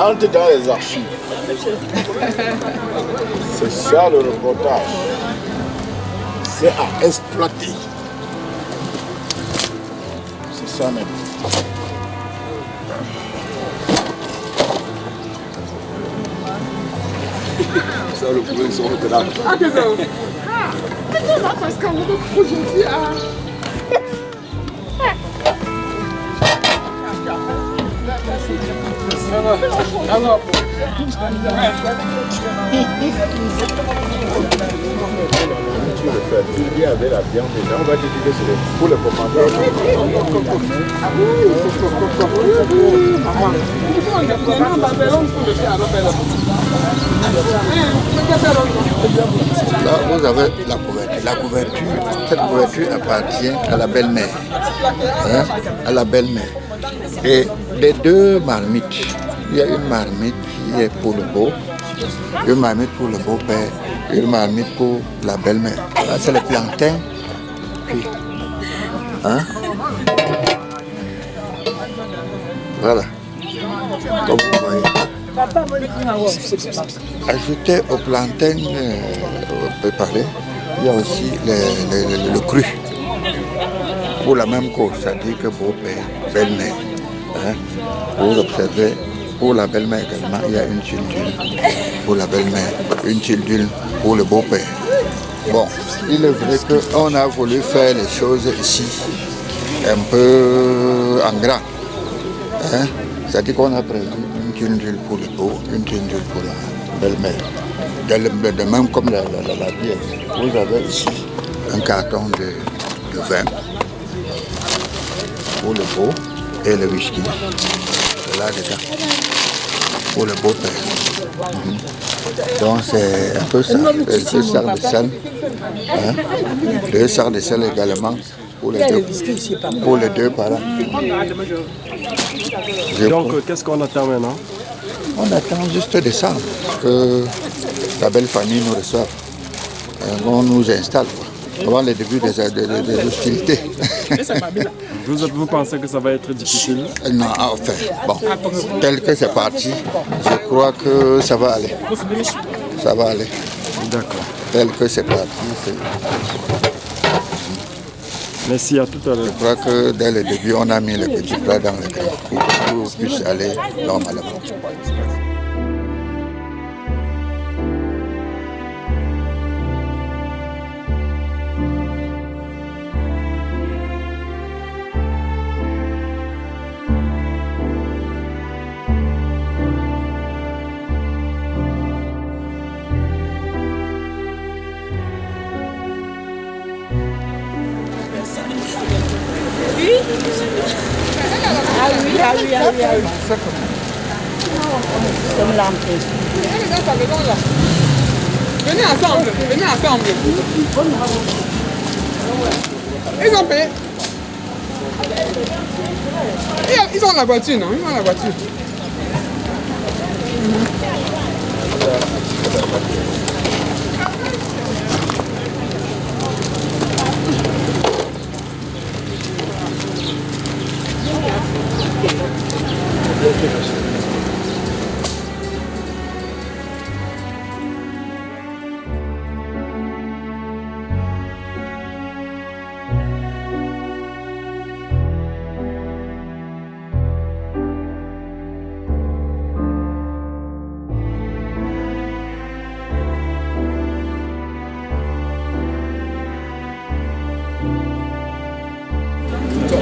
entre dans les archives. C'est ça le reportage. C'est à exploiter. C'est ça même. Ça le problème sur le là. Ah, que ça. Ah, c'est ça parce qu'on est aujourd'hui à. Tu le fais, tu le dis avec la viande déjà, on va te dire que c'est pour le commandant. Là, vous avez la couverture. La couverture, cette couverture appartient à la belle-mère. Hein? À la belle-mère. Et les deux marmites, il y a une marmite qui est pour le beau, une marmite pour le beau-père, une marmite pour la belle-mère. Là, c'est le plantain. Puis, hein? Voilà. Comme vous voyez. Ajouté au plantain préparé, il y a aussi le cru. Pour la même cause, c'est-à-dire que beau-père, belle-mère. Hein? Vous observez, pour la belle-mère également, il y a une tuile d'huile pour la belle-mère, une tuile d'huile pour le beau-père. Bon, il est vrai qu'on a voulu faire les choses ici un peu en grand. Hein? C'est-à-dire qu'on a prévu une tuile d'huile pour le beau, une tuile d'huile pour la belle-mère. De même comme la bière. Vous avez ici un carton de vin pour le beau et le whisky. C'est là-dedans. Pour le beau-père. Donc c'est un peu ça. 2 sards de sel. Hein? 2 sards de sel également. Pour les deux parents. Donc qu'est-ce qu'on attend maintenant? On attend juste descendre. Que la belle famille nous reçoive. On nous installe. Avant le début des hostilités. Vous pensez que ça va être difficile? Non, enfin, bon, tel que c'est parti, je crois que ça va aller. Ça va aller. D'accord. Tel que c'est parti, c'est... Merci, à tout à l'heure. Je crois que dès le début, on a mis les petits plats dans le grand pour que tout puisse aller normalement. Ah oui. Comme l'entrée. Venez ensemble. Ils ont payé. Ils ont la voiture, non? Ils ont la voiture.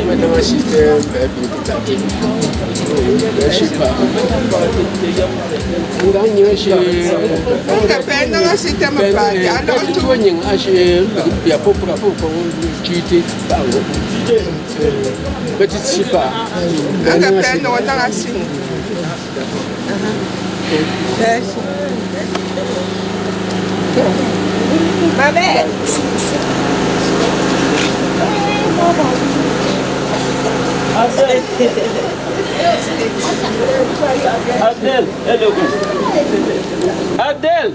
Maintenant, système méditatif. Je sais pas. Ma mère. Abdel, elle est où? Abdel!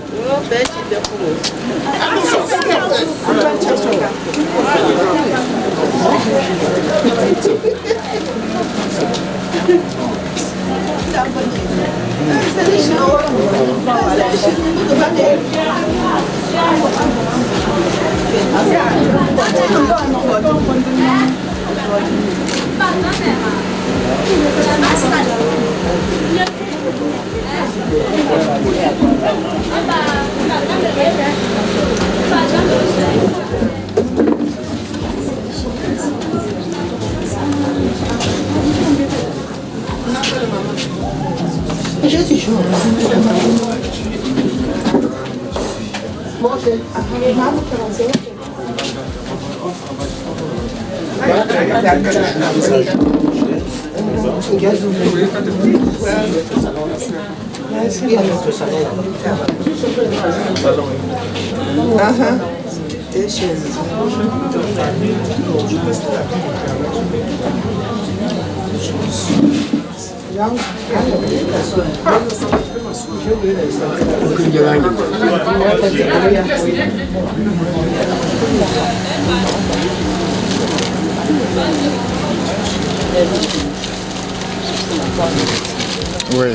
Oui.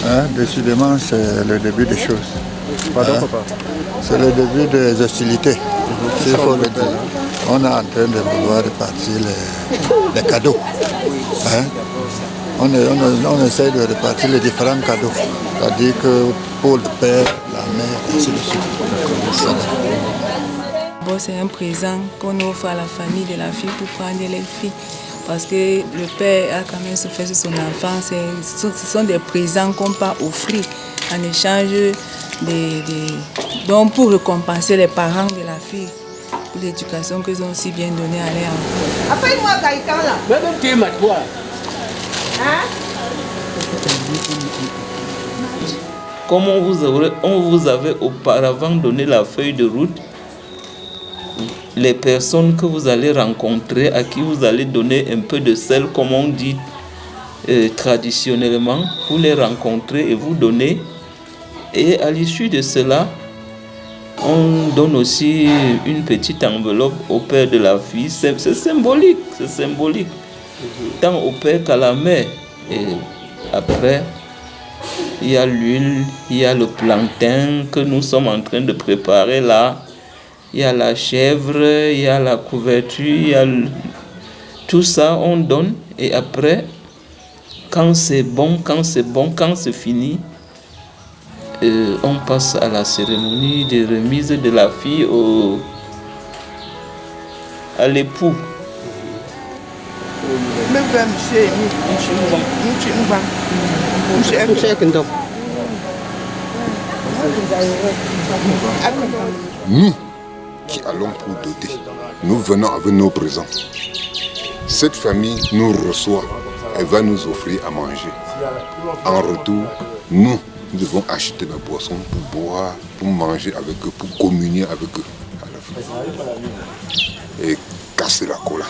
Hein, décidément, c'est le début des choses. Pardon, papa. C'est le début des hostilités. Il faut le dire. On est en train de vouloir répartir les cadeaux. Hein? On essaie de répartir les différents cadeaux. C'est-à-dire que pour le père, la mère, ainsi de suite. Bon, c'est un présent qu'on offre à la famille de la fille pour prendre les filles. Parce que le père a quand même souffert sur son enfant. Ce sont des présents qu'on peut offrir en échange donc pour récompenser les parents de la fille pour l'éducation qu'ils ont aussi bien donnée à leur enfant. Appelle-moi Gaïtan là. Même tu es ma toi. Hein? Comme on vous avait auparavant donné la feuille de route, les personnes que vous allez rencontrer, à qui vous allez donner un peu de sel, comme on dit traditionnellement, vous les rencontrez et vous donnez. Et à l'issue de cela, on donne aussi une petite enveloppe au père de la fille. C'est symbolique, c'est symbolique. Tant au père qu'à la mère. Et après, il y a l'huile, il y a le plantain que nous sommes en train de préparer là. Il y a la chèvre, il y a la couverture, il y a tout ça on donne. Et après, quand c'est bon, quand c'est fini, on passe à la cérémonie de remise de la fille à l'époux. Nous qui allons pour doter, nous venons avec nos présents. Cette famille nous reçoit, elle va nous offrir à manger. En retour, nous devons acheter la boisson pour boire, pour manger avec eux, pour communier avec eux à la fin. Et casser la cola.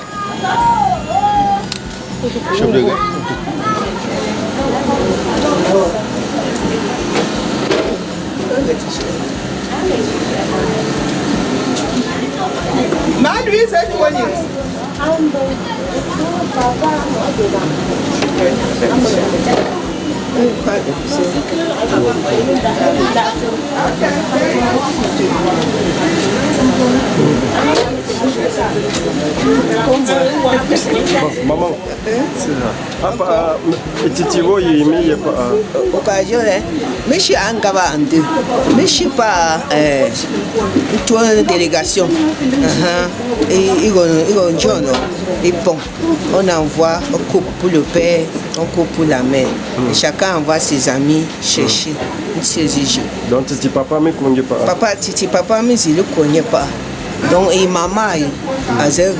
Maman, Titivo, il met occasion, mais je suis en Gabande, mais je suis pas une délégation. Et bon, on envoie un couple pour le père, un couple pour la mère. Et chacun envoie ses amis chercher. Donc, Titi Papa ne connaît pas. Papa, Titi Papa, mais il ne connaît pas. Donc, et maman, c'est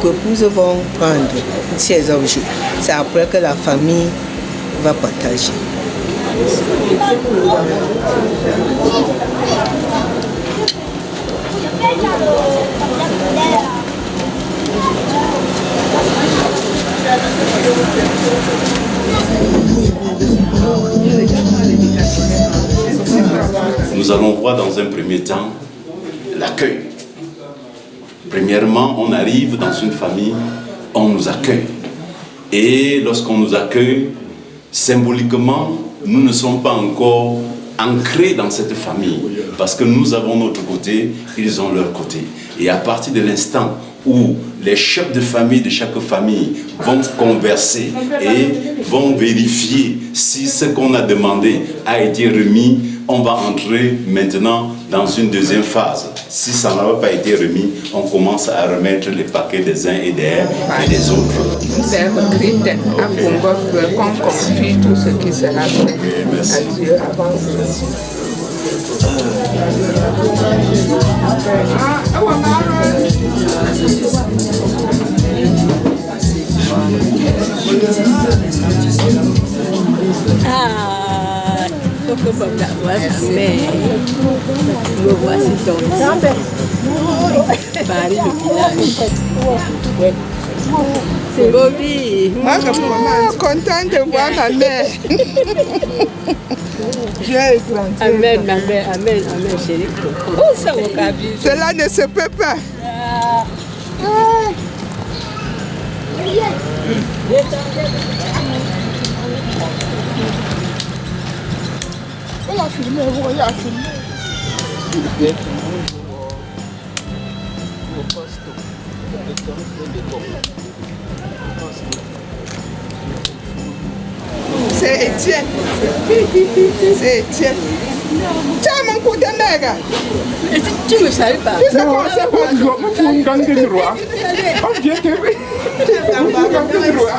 que les vont prendre ces objets. C'est après que la famille va partager. Nous allons voir dans un premier temps l'accueil. Premièrement, on arrive dans une famille, on nous accueille. Et lorsqu'on nous accueille, symboliquement, nous ne sommes pas encore ancrés dans cette famille, parce que nous avons notre côté, ils ont leur côté. Et à partir de l'instant où les chefs de famille de chaque famille vont converser et vont vérifier si ce qu'on a demandé a été remis, on va entrer maintenant dans une deuxième phase. Si ça n'a pas été remis, on commence à remettre les paquets des uns et des autres. C'est recruté à Congo qu'on confie tout ce qui sera fait à Dieu avant. Ah, il faut que Bob la voie, mais le voici donc. Paris, le village. C'est Bobby. Moi, je suis contente de voir ma mère. Dieu est grand. Amen, ma mère, amen, amen, chérie. Oh, ça va cabine. Cela ne se peut pas. On a filmé, on a filmé. C'est Étienne. C'est Étienne. Tu as mon coup de mère. Tu ne savais pas. Tu sais quoi, c'est pas le gang du roi. On vient te voir. Le gang du roi.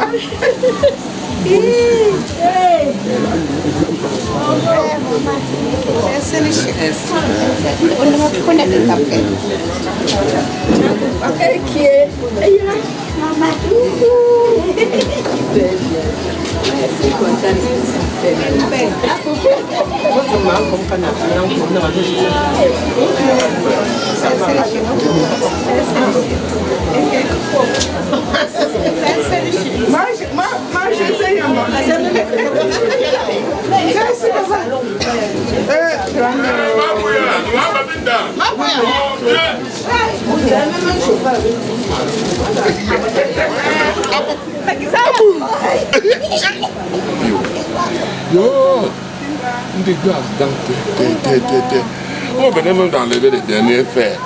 On venait même d'enlever les derniers faits.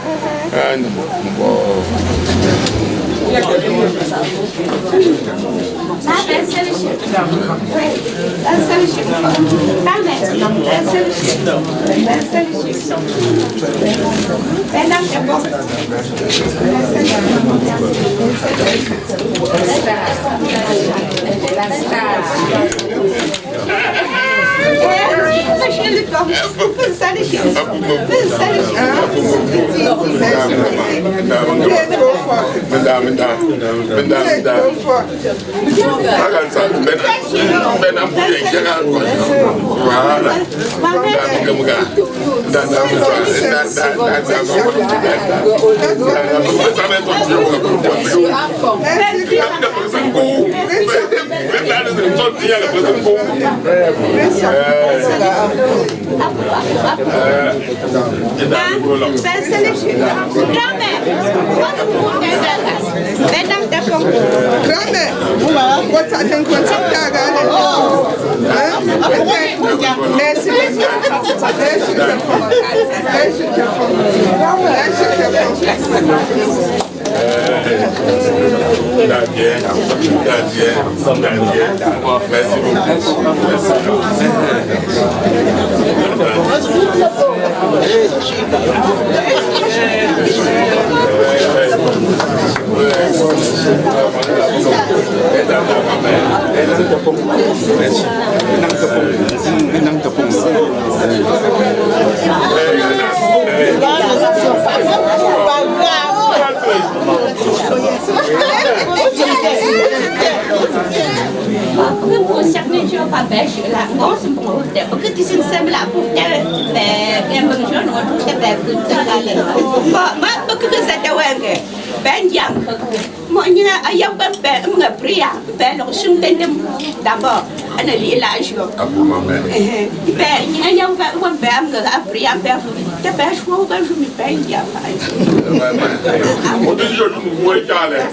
D'abord, on a l'élage.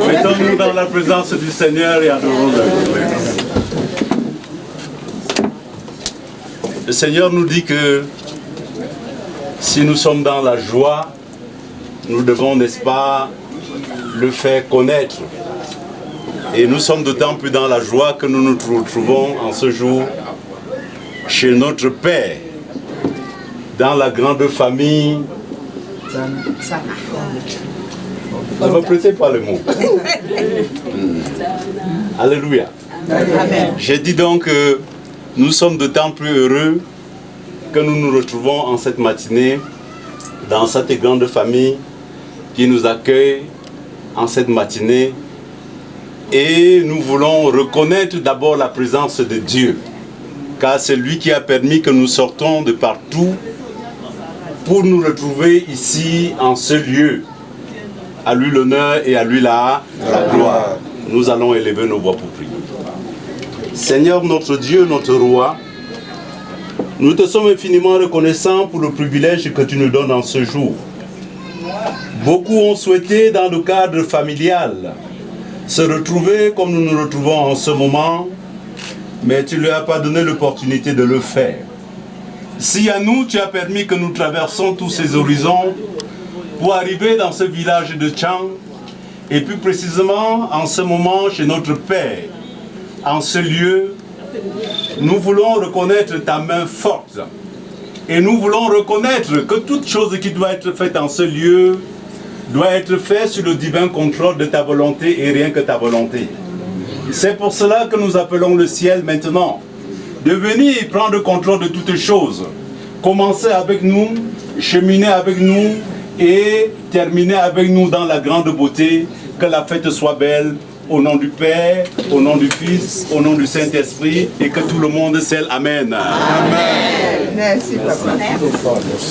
Mettons-nous dans la présence du Seigneur et adorons-le. Le Seigneur nous dit que si nous sommes dans la joie, nous devons, n'est-ce pas, le faire connaître. Et nous sommes d'autant plus dans la joie que nous nous retrouvons en ce jour chez notre Père, dans la grande famille. Ne me prêtez pas le mot. Alléluia. J'ai dit donc que nous sommes d'autant plus heureux que nous nous retrouvons en cette matinée dans cette grande famille qui nous accueille en cette matinée. Et nous voulons reconnaître d'abord la présence de Dieu, car c'est lui qui a permis que nous sortons de partout pour nous retrouver ici en ce lieu. À lui l'honneur et à lui la gloire. Nous allons élever nos voix pour prier. Seigneur notre Dieu, notre roi, nous te sommes infiniment reconnaissants pour le privilège que tu nous donnes en ce jour. Beaucoup ont souhaité, dans le cadre familial, se retrouver comme nous nous retrouvons en ce moment, mais tu ne leur as pas donné l'opportunité de le faire. Si à nous, tu as permis que nous traversons tous ces horizons pour arriver dans ce village de Tchang, et plus précisément en ce moment chez notre Père, en ce lieu, nous voulons reconnaître ta main forte. Et nous voulons reconnaître que toute chose qui doit être faite en ce lieu doit être faite sous le divin contrôle de ta volonté et rien que ta volonté. C'est pour cela que nous appelons le ciel maintenant de venir prendre le contrôle de toutes choses. Commencer avec nous, cheminer avec nous et terminer avec nous dans la grande beauté. Que la fête soit belle. Au nom du Père, au nom du Fils, au nom du Saint-Esprit, et que tout le monde scelle Amen. Amen. Merci, papa.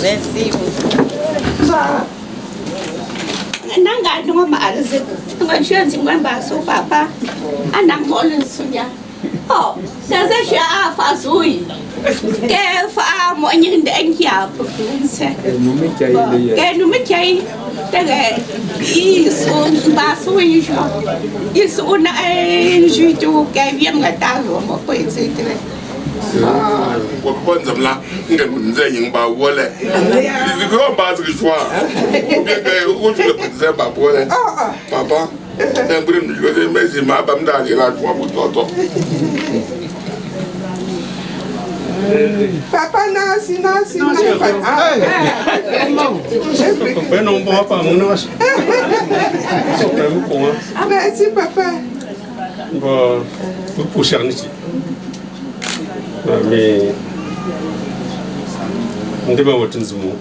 Merci. Nanga duma maalze. Nanga shanzi ngamba so papa. Anang molen sunya. Oh, sasa sha fa sui. Ke fa mo nyin den ya pukuse. Ke nu me chai. Tege isu ba sui sha. Isu na juju ke viam ngata lo mo ko itse. What ones of la saying about Walla? If you go back to the swamp, go to the Zamba Walla. Papa, then bring the message, my bam, you like what we thought. Papa, Nancy. Merci, papa. Pour Charnity. Mais on devait avoir un zoom.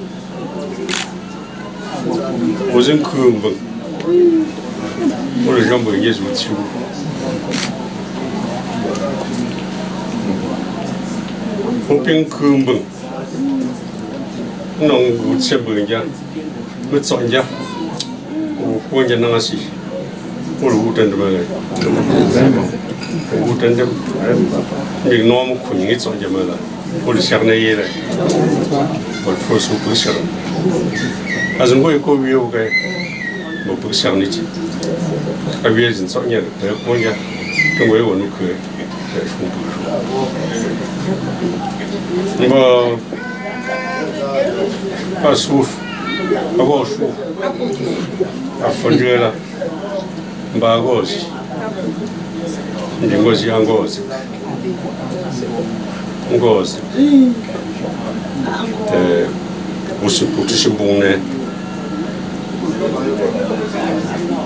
Aux incombes, pour les jambes, il y a des outils. Au pincombe, non, vous savez bien, le sonja, ou point de nasi, pour le bouton de malade. Le bouton de les noms connus sont des malades. Pour le charnier, pour le faux pour charnier. As un boy comme you, pour charnier. Aviez une sonia, le point de way on nous que bon, pas souffle, pas bon souffle, à fondre là, bas gauche. Ngozi ya ngozi usiputishibune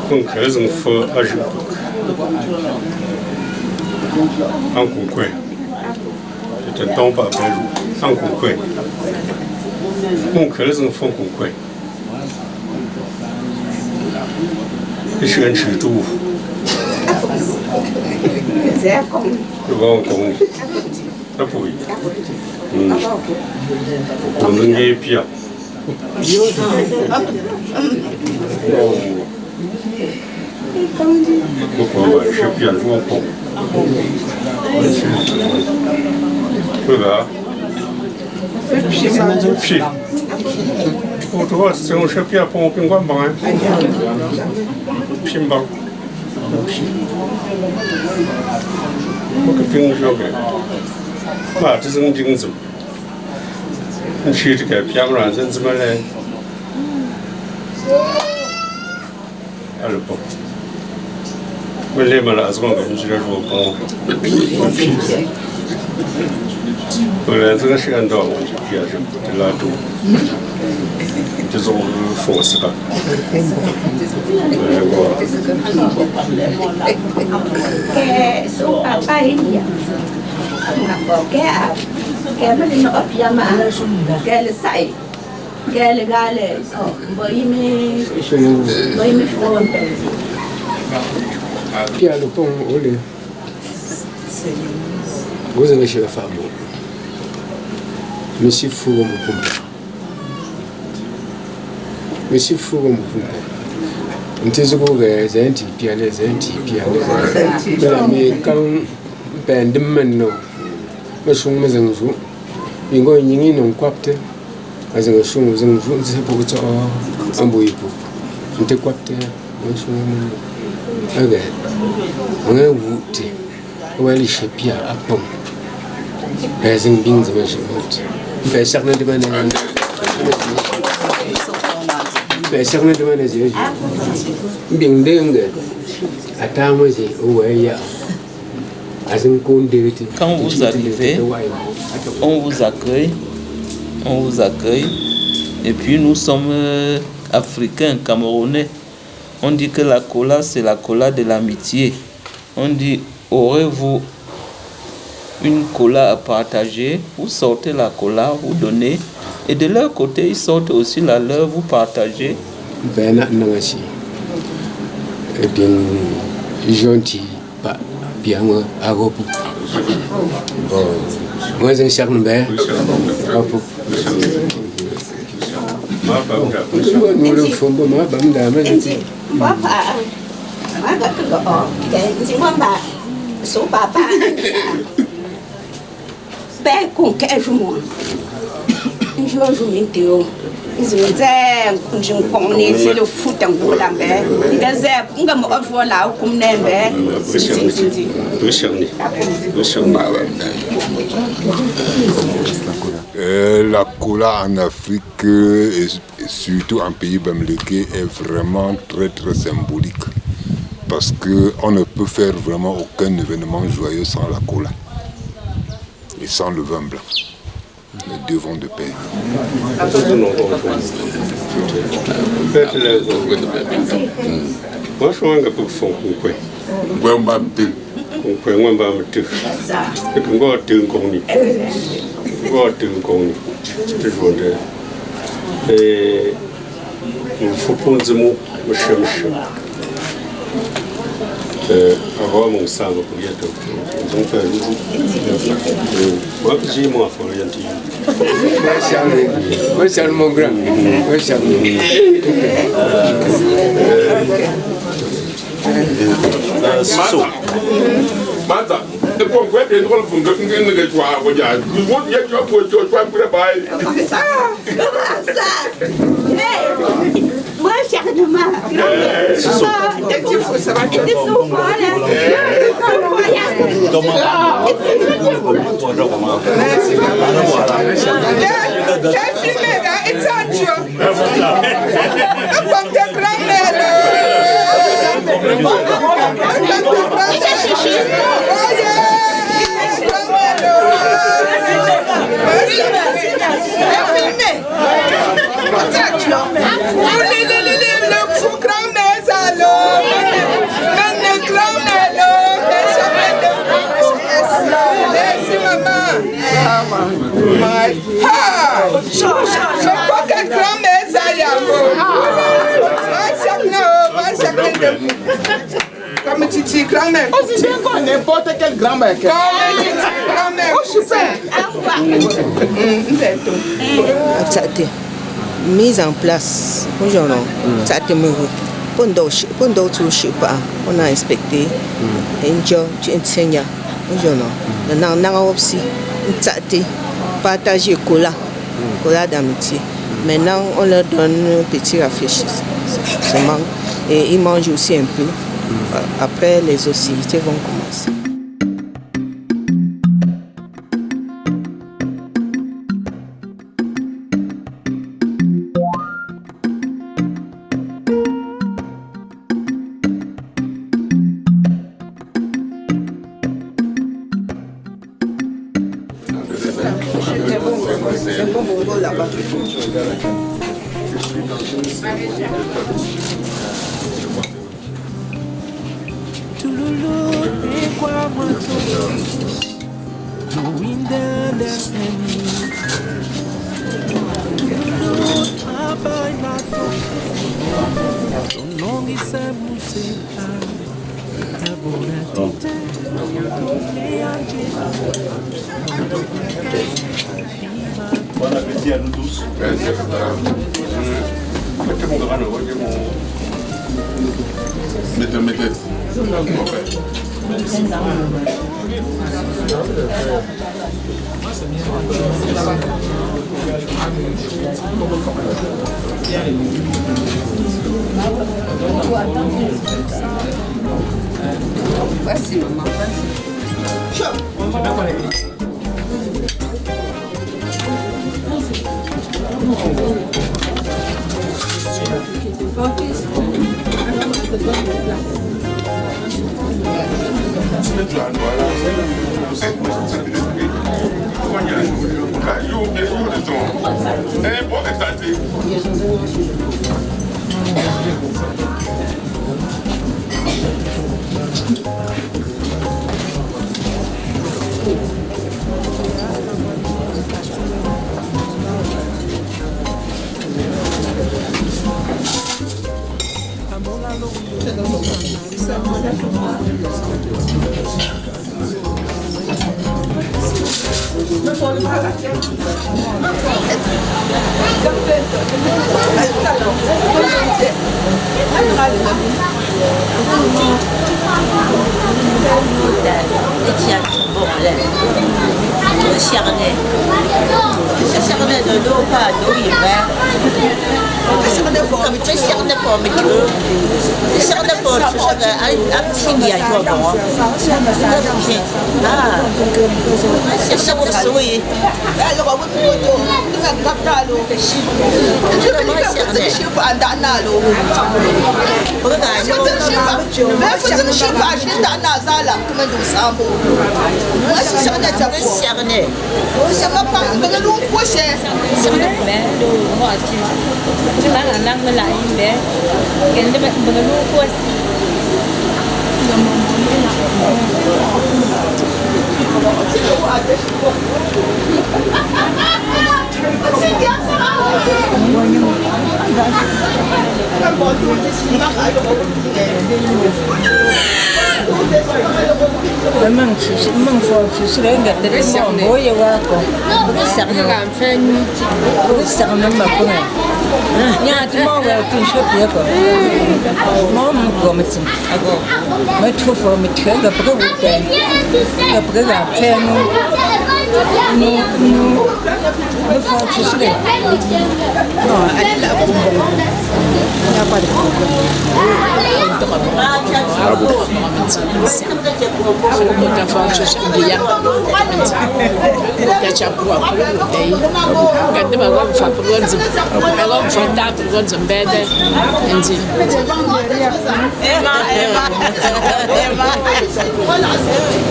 kunkheza ngifo ajibuk ankunkwe tetomba pelu ankunkwe kunkheza ngifo kunkhwe ishwenchitu le bon con la pouille on n'est pire pourquoi je suis bien joué con voilà pied pour toi c'est un chapitre pour un pingouin pimbang我个兵说的，这是我兵子，去这个偏软身怎么嘞？还是不？我来嘛了，是我跟你说说不。后来这个时间到，我就变成这拉住，这种方式吧。Pierre le pont au lait. Vous avez chez la femme. Monsieur Fouron Moukoumpe. Monsieur Fouron Moukoumpe. On te dit que c'est un petit Pierre, c'est un petit Pierre. Mais quand ben de maintenant, je suis un maison jour. Il y a une copte. Je suis un maison jour. C'est pour que tu aies un bouillon. Je te copte. Je suis un maison. On a wuti wali shapia apom bezing bing zama shimot be sakna de mana be sakna de mana je bing dengue atamoji oweya azin kondeti. Quand vous arrivez, on vous accueille et puis nous sommes africains, camerounais. On dit que la cola, c'est la cola de l'amitié. On dit, aurez-vous une cola à partager? Vous sortez la cola, vous donnez. Et de leur côté, ils sortent aussi la leur, vous partagez. Ben, nangashi. Et bien, gentil, pas bien, à repos. Moi, j'ai un charme, ben, repos. Nous le faisons, ma bande d'âme. Papa, I got to go on. Okay, Papa, so Papa, back on casual. Je joue une théo. Ils ont dit qu'on est le foot en bout d'un bain. Ils disaient qu'on va me revoir là comme d'un bain. La cola en Afrique et surtout en pays bamileke est vraiment très très symbolique parce qu'on ne peut faire vraiment aucun événement joyeux sans la cola et sans le vin blanc. Les deux vont de pair. Moi je suis un peu fond. Avant mon sang, moi j'ai moi Charles mon grand. Mata, the poor weapon all from getting in the job. You won't get your poor George to buy. Moi, je suis de ma. Comme Titi, grand-mère. On dit bien qu'on n'importe quelle grand-mère. Grand-mère, super. Mise en place, aujourd'hui, ça a été mieux. Pendant tout, je sais pas, on a inspecté. Tu enseignes. Aujourd'hui, on a aussi partagé cola d'amitié. Maintenant, on leur donne un petit rafraîchissement. Et ils mangent aussi un peu. Après, les hostilités vont commencer. Bon appétit à nous tous. Mettez. Vas-y, maman,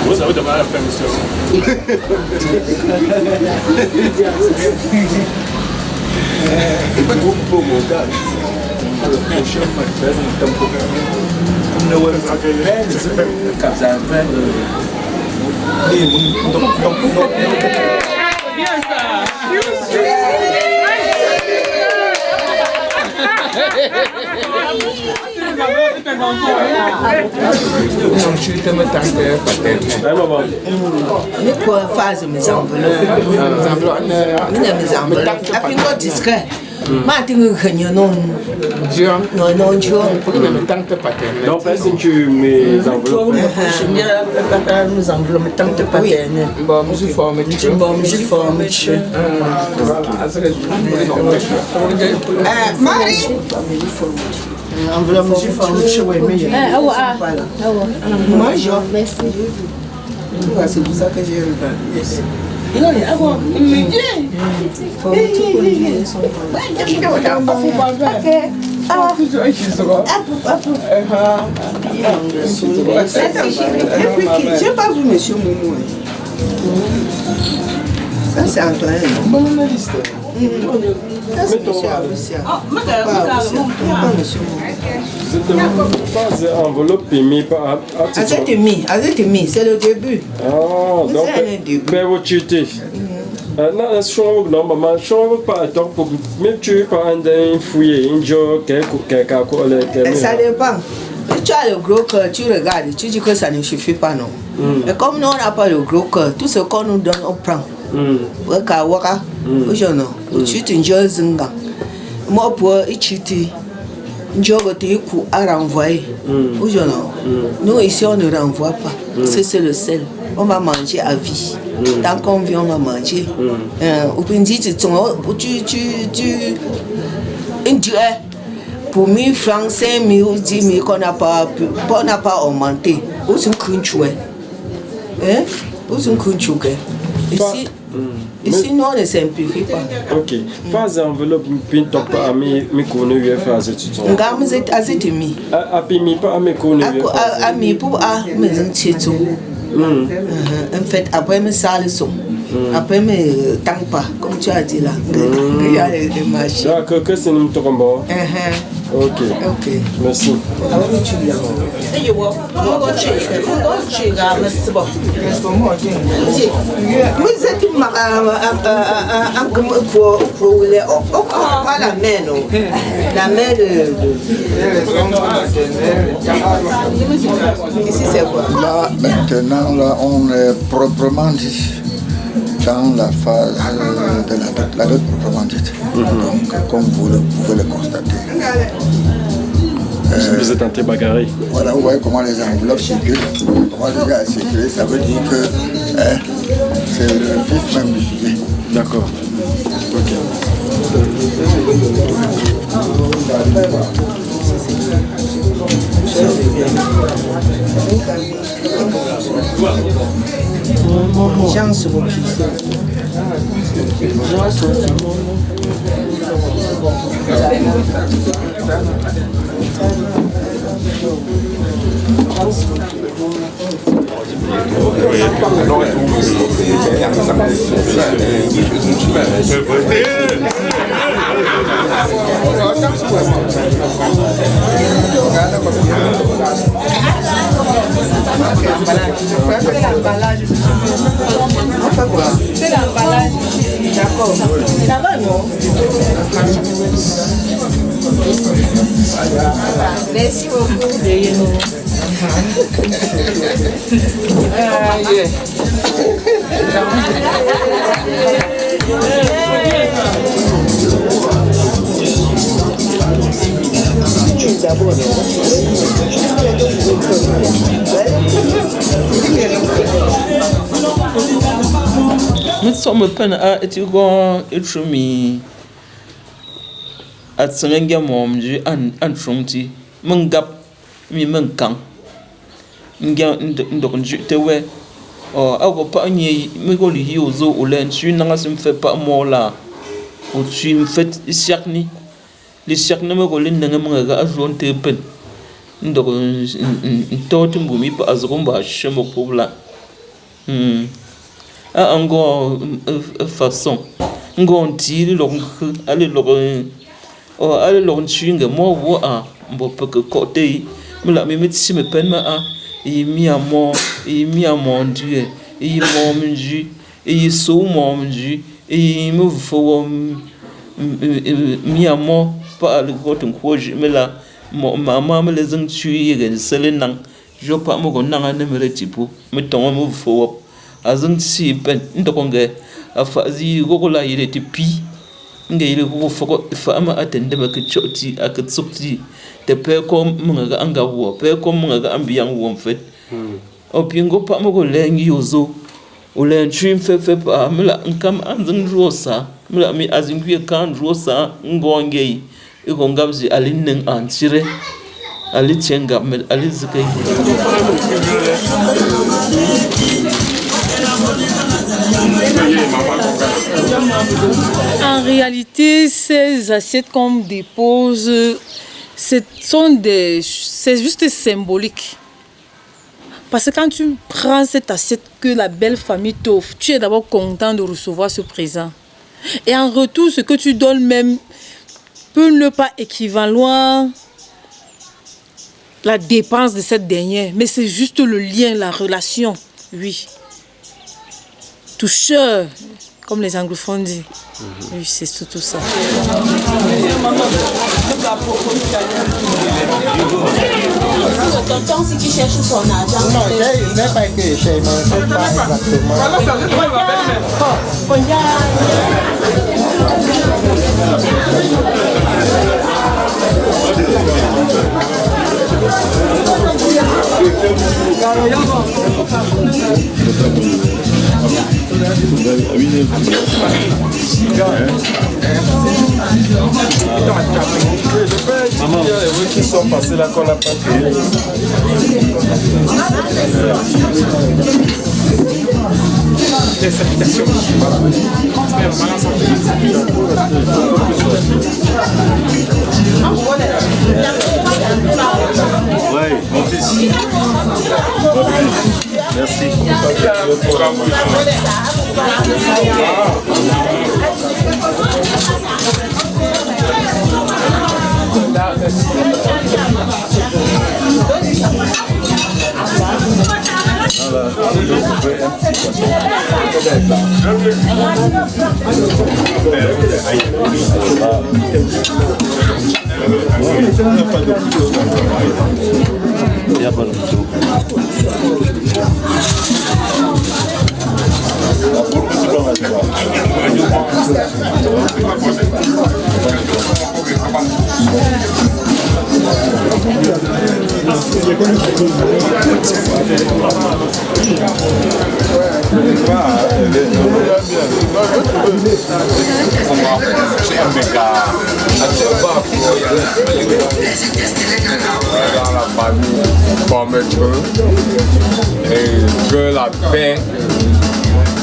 Vous avez demandé la permission. Mais quoi faire mes enveloppes? Mes enveloppes. Après, nous discret. Non, personne que mes enveloppes. Mes enveloppes, tant de paterne. Bon, je forme. Marie! Enveloppe, je forme. Merci. C'est pour ça que j'ai regardé. J'ai pas vu monsieur Moumou. Ça c'est Antoine. Phase enveloppe mis par. C'est le début. Ah, donc. Mais vous tuez. Na shongo no mama shongo pas donc pour même tu pas un fouiller un jour quelque ça dépend. Tu as le gros cœur, tu regardes, tu dis que ça ne suffit pas non. Mais comme nous on n'a pas le gros cœur, tout ce qu'on nous donne on prend. Waka waka, tu t'enjoies zinga. Moi pour ichiti, njogote ku à renvoyer. Nous ici on ne renvoie pas. C'est le sel. On va manger à vie. Tant qu'on vient, on va manger. Au principe, pour 1000 francs, 5 000, 10 000 qu'on n'a pas augmenté. Où sont ici, nous, on ne simplifie pas. Ok. Phase enveloppe, puis top à mes connus, phase tout ça. Gamme, c'est azitimi. A pimi pas à mes connus. A mi pour a maison tchétou. En fait, après mes salles sont. Après mes tanks pas, comme tu as dit là. Il y a les machines. D'accord, que c'est nous tombons. Ok. Merci. Ici c'est quoi? Là, maintenant, là, on est proprement dit dans la phase de la dot proprement dite. Donc, comme vous pouvez le constater. Vous êtes entré bagarré. Voilà, vous voyez comment les enveloppes circulent. Comment les gars circulent, ça veut dire que c'est le vif même du sujet. D'accord. Jean se mobilise. C'est l'emballage. D'accord. Ça va, non? Merci beaucoup. Nous sommes peine à étudier et chumi à Tsenga Momji and Trumti, Mungap, mi Munkang. Ndonju tewe or awo pa nye megoli hiozo olen tu n'as me fait pas moi là ou tu me fais isyakni les syakna megoli n'anga mga azon te pen ndoko ntotu mbumi pa azromba shemo pobla a ango façon ngon tiri lo ale lo o ale lo chinga mo wo a mbo peke côté mla mi metsi me pen ma a il mis à mon Dieu, il mon Dieu, il sous mon Dieu, il me faut mis à moi pas le gros courage, mais là, maman me les a tués, et c'est le nom. Je pas me connais un numéro type, mais ton me faut à un si ben, donc à fazer gogola il était pi. Il est faut femme attendre me que choti à que sorti te pe comme mga anga wo pe comme mga ambiang wo en fait o pingo pa mo lengi yozo o len trim fe pa mla nkam anzing rosa mla mi azingwe kan rosa ngongei e gongabzi alinen antire ali tsenga med ali zikai En réalité, ces assiettes qu'on dépose, c'est juste symbolique. Parce que quand tu prends cette assiette que la belle famille t'offre, tu es d'abord content de recevoir ce présent. Et en retour, ce que tu donnes même peut ne pas équivaloir la dépense de cette dernière, mais c'est juste le lien, la relation, oui. Toucheur, comme les anglophones disent. Oui, c'est surtout ça. Tonton, si tu cherches son argent, non, je n'ai pas été chez moi, je ne sais pas exactement. Maman, il y a les rues qui sont passées là qu'on n'a pas payé. Oui, mon fils. Merci. Dans la famille, comme et que la paix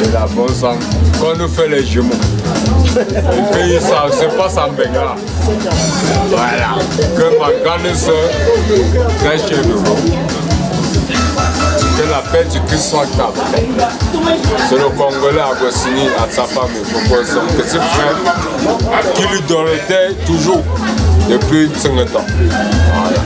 et la bonne sang, qu'on nous fait les jumeaux. Et puis ça, c'est pas ça Benga. Voilà. Que ma grande soeur reste chez nous. Que la paix du Christ soit table. C'est le Congolais Agostini à sa famille, pour son petit frère, qui lui donnait toujours depuis 50 ans. Voilà.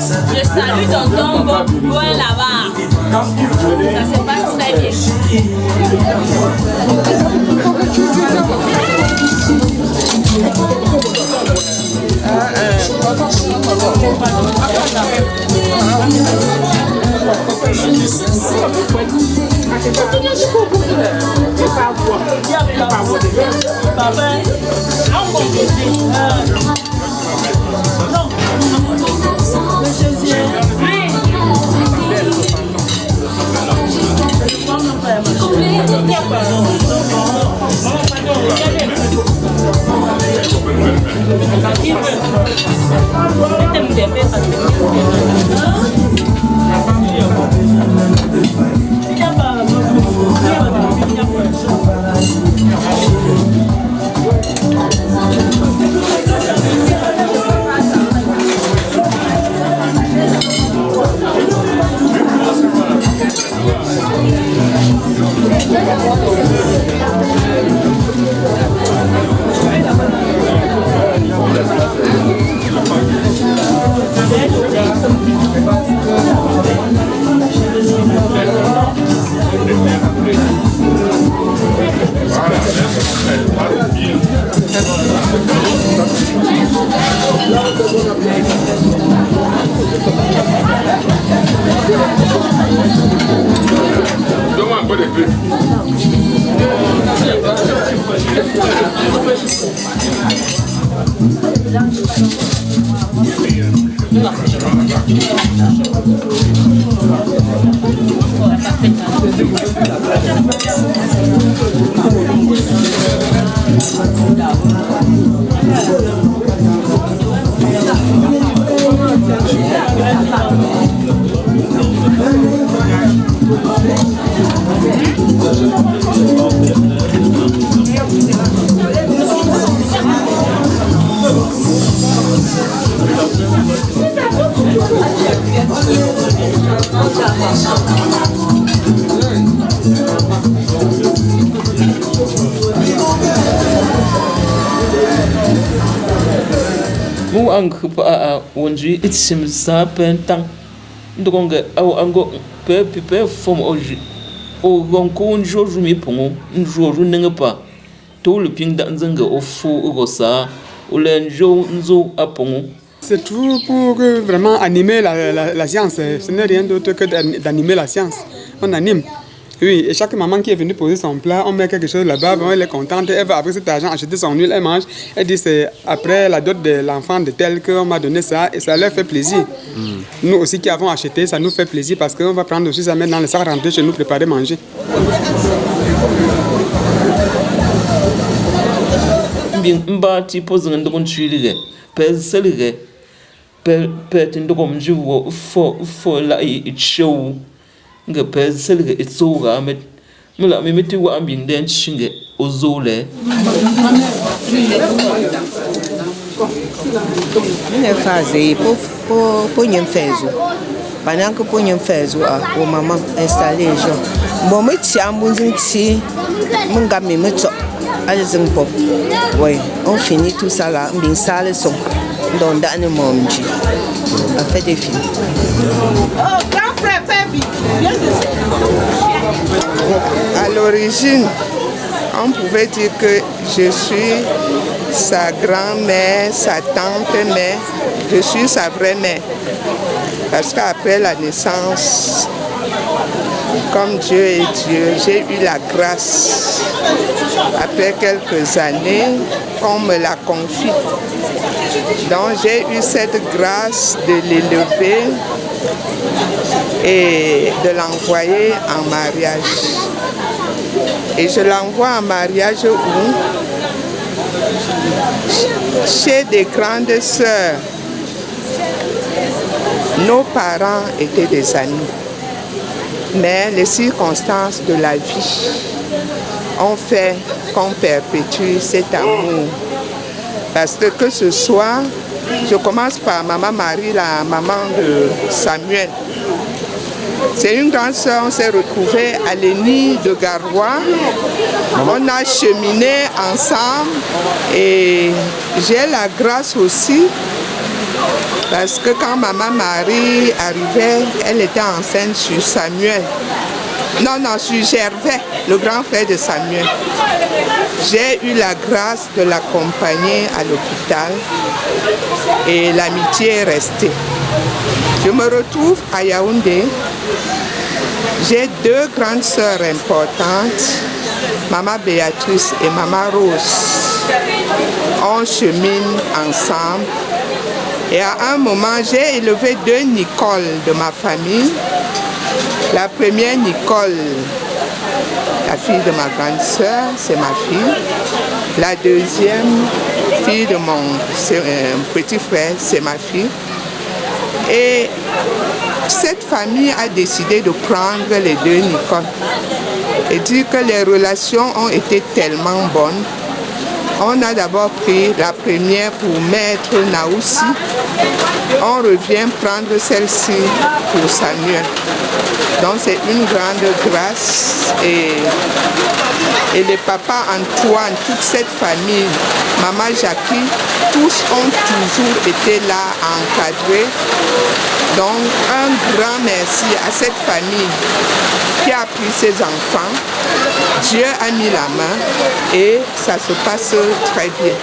Je salue tonton Bob loin là-bas. Ça se passe très bien. Mu ang pa wonji itsim sa pentang ndonga au ango pe form oji o gonko njoju mi pongo njoju nenga tout le ping da nzanga o fu ugosa o lenjo nzo apongo. C'est tout pour vraiment animer la science. Ce n'est rien d'autre que d'animer la science. On anime. Oui, et chaque maman qui est venue poser son plat, on met quelque chose là-bas, elle est contente, elle va après cet argent acheter son huile, elle mange, elle dit c'est après la dot de l'enfant de tel qu'on m'a donné ça et ça leur fait plaisir. Nous aussi qui avons acheté, ça nous fait plaisir parce qu'on va prendre aussi ça, mettre dans le sac, rentrer chez nous, préparer, manger. Mbati pose ndokon chwilire pezelire pet ndokom jiwo fo la show nga pezelire itsoga met mula mimiti wa ambin den chinge ozole ne fazer pour nyem fezo pendant que pour nyem fezo o maman installer jo bon me tiambunzi ti munga mimeto. Oui, on finit tout ça là, on sale son, dans le monde, on fait des films. Oh, grand frère Pébi, viens de à l'origine, on pouvait dire que je suis sa grand-mère, sa tante, mais je suis sa vraie mère. Parce qu'après la naissance, comme Dieu est Dieu, j'ai eu la grâce. Après quelques années, on me l'a confie. Donc j'ai eu cette grâce de l'élever et de l'envoyer en mariage. Et je l'envoie en mariage où? Chez des grandes sœurs. Nos parents étaient des amis. Mais les circonstances de la vie ont fait qu'on perpétue cet amour. Parce que ce soir, je commence par maman Marie, la maman de Samuel. C'est une grande sœur, on s'est retrouvés à l'Eni de Garoua. On a cheminé ensemble et j'ai la grâce aussi parce que quand maman Marie arrivait, elle était enceinte sur Samuel. Non, sur Gervais, le grand frère de Samuel. J'ai eu la grâce de l'accompagner à l'hôpital et l'amitié est restée. Je me retrouve à Yaoundé. J'ai deux grandes sœurs importantes, Maman Béatrice et Maman Rose. On chemine ensemble. Et à un moment, j'ai élevé deux Nicole de ma famille. La première Nicole, la fille de ma grande sœur, c'est ma fille. La deuxième fille de mon petit frère, c'est ma fille. Et cette famille a décidé de prendre les deux Nicole et dire que les relations ont été tellement bonnes. On a d'abord pris la première pour Maître Naoussi. On revient prendre celle-ci pour Samuel. Donc c'est une grande grâce et le papa Antoine, toute cette famille, maman Jackie, tous ont toujours été là à encadrer. Donc un grand merci à cette famille qui a pris ses enfants. Dieu a mis la main et ça se passe très bien.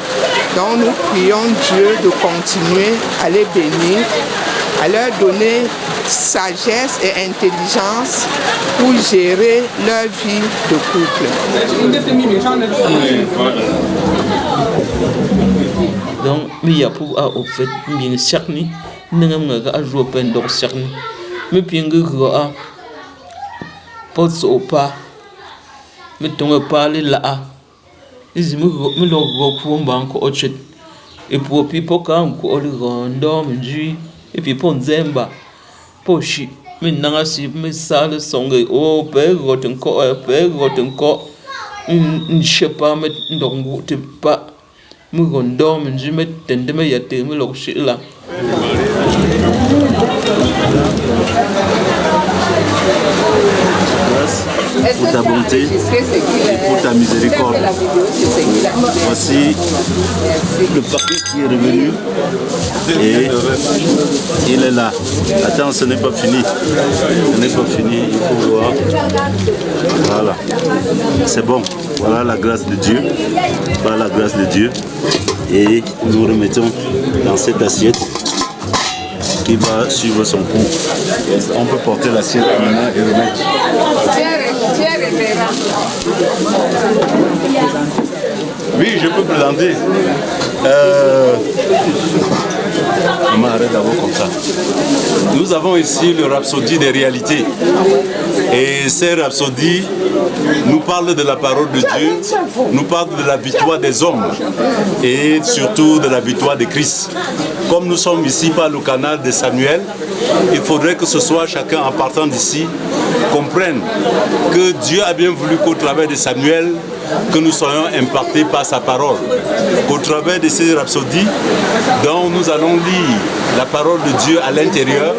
Donc nous prions Dieu de continuer à les bénir, à leur donner sagesse et intelligence pour gérer leur vie de couple. Donc, mais il y a pour au fait, bien certain, n'importe quoi à jouer peine d'or certain, mais bien que quoi, pas au pas, mais ton parler là, ils me l'ont pour un banque au chat, et pour people quand on le rondom du, et puis pour Zemba, pour chi, mais n'a si mais ça le son oh père roten corps, je sais pas, mais donc tu pas. Nous rondons, je me tente me yater me l'ocher là. Pour ta bonté et pour ta miséricorde. Voici le papier qui est revenu et il est là. Attends, ce n'est pas fini. Ce n'est pas fini, il faut voir. Voilà. C'est bon. Voilà la grâce de Dieu. Voilà la grâce de Dieu. Et nous remettons dans cette assiette qui va suivre son cours. On peut porter l'assiette maintenant et remettre. Oui, je peux présenter. Comme ça. Nous avons ici le rhapsodie des réalités. Et ces rhapsodies nous parlent de la parole de Dieu, nous parlent de la victoire des hommes et surtout de la victoire de Christ. Comme nous sommes ici par le canal de Samuel, il faudrait que ce soit chacun en partant d'ici comprenne que Dieu a bien voulu qu'au travers de Samuel, que nous soyons impactés par sa parole. Qu'au travers de ces rhapsodies, dont nous allons lire la parole de Dieu à l'intérieur,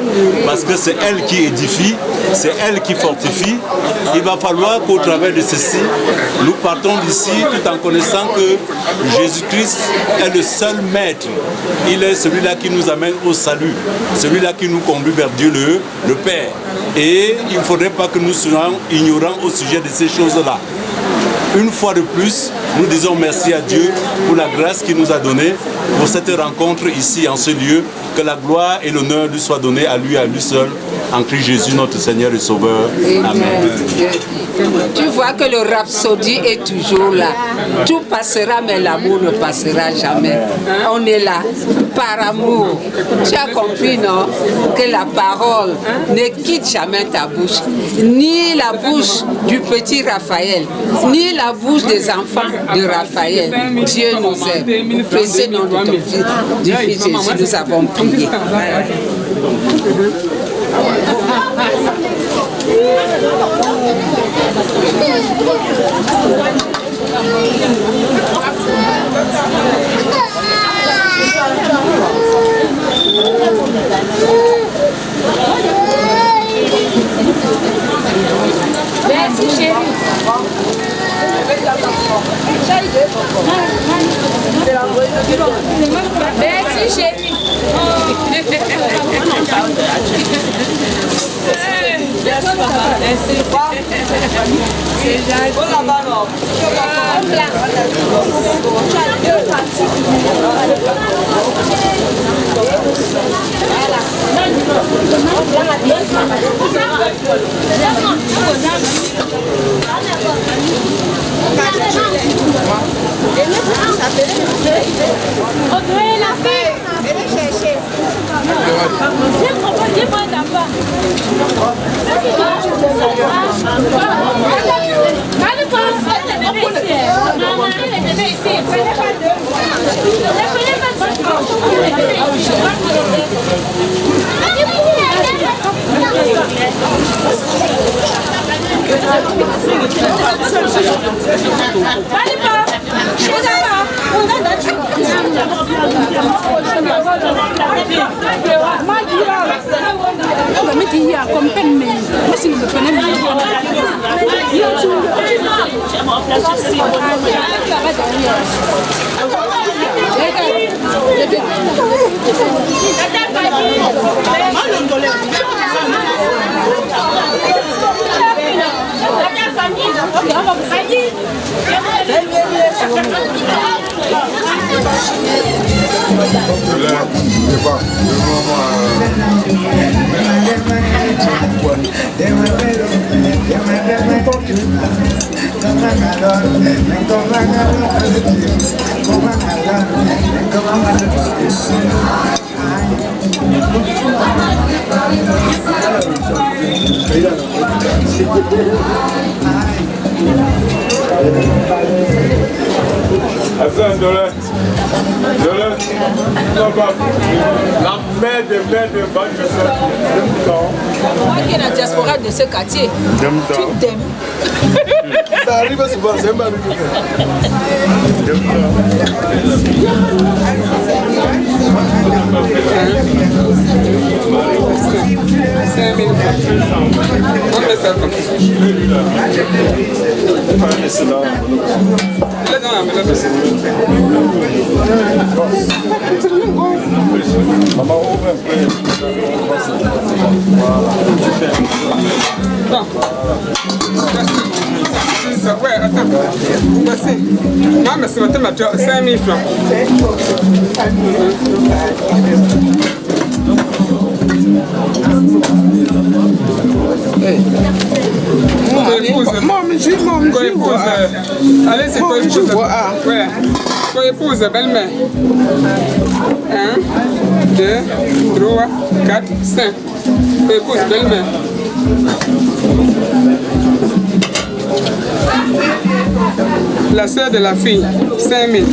parce que c'est elle qui édifie, c'est elle qui fortifie. Il va falloir qu'au travers de ceci, nous partons d'ici tout en connaissant que Jésus-Christ est le seul maître. Il est celui-là qui nous amène au salut, celui-là qui nous conduit vers Dieu le Père. Et il ne faudrait pas que nous soyons ignorants au sujet de ces choses-là. Une fois de plus, nous disons merci à Dieu pour la grâce qu'il nous a donnée, pour cette rencontre ici en ce lieu. Que la gloire et l'honneur lui soient donnés à lui seul, en Christ Jésus, notre Seigneur et Sauveur. Amen. Tu vois que le rhapsodie est toujours là. Tout passera, mais l'amour ne passera jamais. On est là, par amour. Tu as compris, non? Que la parole ne quitte jamais ta bouche. Ni la bouche du petit Raphaël, ni la bouche des enfants de Raphaël. Dieu nous aime. Précieux nom de ton fils, du Fils Jésus, nous avons prié. Merci chérie. Merci chérie. Audrey, la fille. Elle est cherchée. C'est mon petit point d'abord. La mère de Moi qui est la diaspora de ce quartier, tu t'aimes. Ça arrive souvent, c'est pas Ouais, attends. Voici. Moi, mais c'est votre 5 000 francs. Allez, c'est toi épouse. Ouais. Toi épouse, belle-mère. 1, 2, 3, 4, 5. Toi épouse, belle-mère. La sœur de la fille, 5 000.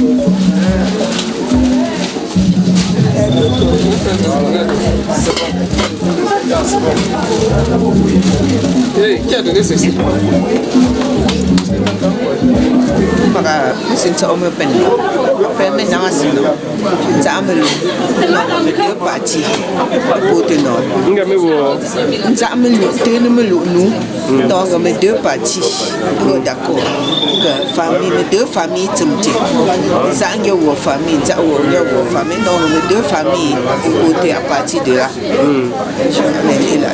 Hey, qui a donné ceci? Para since ome pen permet na sino zamelo deux parties côté nord zamelo tenumelo nous donc mes deux parties d'accord famille mes deux familles tumti zange wo famille za wo famille donc mes deux familles côté à partir de là je vais aller là